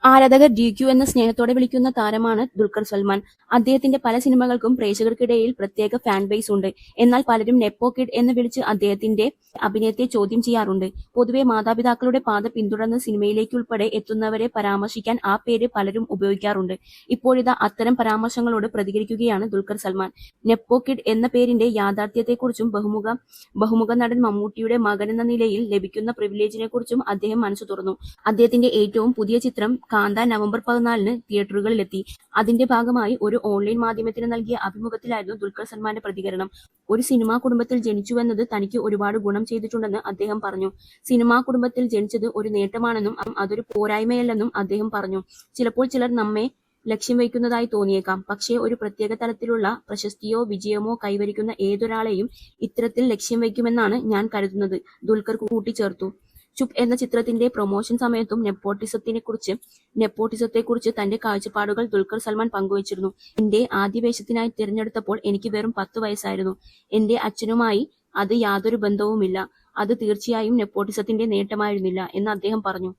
ആരാധകർ DQ എന്ന സ്നേഹത്തോടെ വിളിക്കുന്ന താരമാണ് ദുൽഖർ സൽമാൻ. അദ്ദേഹത്തിന്റെ പല സിനിമകൾക്കും പ്രേക്ഷകർക്കിടയിൽ പ്രത്യേക ഫാൻ ബേസ് ഉണ്ട്. എന്നാൽ പലരും നെപ്പോ കിഡ് എന്ന് വിളിച്ച് അദ്ദേഹത്തിന്റെ അഭിനയത്തെ ചോദ്യം ചെയ്യാറുണ്ട്. പൊതുവെ മാതാപിതാക്കളുടെ പാത പിന്തുടർന്ന് സിനിമയിലേക്കുൾപ്പെടെ എത്തുന്നവരെ പരാമർശിക്കാൻ ആ പേര് പലരും ഉപയോഗിക്കാറുണ്ട്. ഇപ്പോഴിതാ അത്തരം പരാമർശങ്ങളോട് പ്രതികരിക്കുകയാണ് ദുൽഖർ സൽമാൻ. നെപ്പോ കിഡ് എന്ന പേരിന്റെ യാഥാർത്ഥ്യത്തെക്കുറിച്ചും ബഹുമുഖ നടൻ മമ്മൂട്ടിയുടെ മകനെന്ന നിലയിൽ ലഭിക്കുന്ന പ്രിവിലേജിനെക്കുറിച്ചും അദ്ദേഹം മനസ്സു തുറന്നു. അദ്ദേഹത്തിന്റെ ഏറ്റവും പുതിയ ചിത്രം കാന്ത നവംബർ 14-ന് തിയേറ്ററുകളിലെത്തി. അതിന്റെ ഭാഗമായി ഒരു ഓൺലൈൻ മാധ്യമത്തിന് നൽകിയ അഭിമുഖത്തിലായിരുന്നു ദുൽഖർ സൽമാന്റെ പ്രതികരണം. ഒരു സിനിമാ കുടുംബത്തിൽ ജനിച്ചുവെന്നത് തനിക്ക് ഒരുപാട് ഗുണം ചെയ്തിട്ടുണ്ടെന്ന് അദ്ദേഹം പറഞ്ഞു. സിനിമാ കുടുംബത്തിൽ ജനിച്ചത് ഒരു നേട്ടമാണെന്നും അതൊരു പോരായ്മയല്ലെന്നും അദ്ദേഹം പറഞ്ഞു. ചിലപ്പോൾ ചിലർ നമ്മെ ലക്ഷ്യം വയ്ക്കുന്നതായി തോന്നിയേക്കാം. പക്ഷേ ഒരു പ്രത്യേക തലത്തിലുള്ള പ്രശസ്തിയോ വിജയമോ കൈവരിക്കുന്ന ഏതൊരാളെയും ഇത്തരത്തിൽ ലക്ഷ്യം വയ്ക്കുമെന്നാണ് ഞാൻ കരുതുന്നത്, ദുൽഖർ കൂട്ടിച്ചേർത്തു. ചുപ് എന്ന ചിത്രത്തിന്റെ പ്രൊമോഷൻ സമയത്തും നെപ്പോട്ടിസത്തെക്കുറിച്ച് തന്റെ കാഴ്ചപ്പാടുകൾ ദുൽഖർ സൽമാൻ പങ്കുവച്ചിരുന്നു. എന്റെ ആദ്യ വേഷത്തിനായി തിരഞ്ഞെടുത്തപ്പോൾ എനിക്ക് വെറും 10 വയസ്സായിരുന്നു. എന്റെ അച്ഛനുമായി അത് യാതൊരു ബന്ധവുമില്ല. അത് തീർച്ചയായും നെപ്പോട്ടിസത്തിന്റെ നേട്ടമായിരുന്നില്ല എന്ന് അദ്ദേഹം പറഞ്ഞു.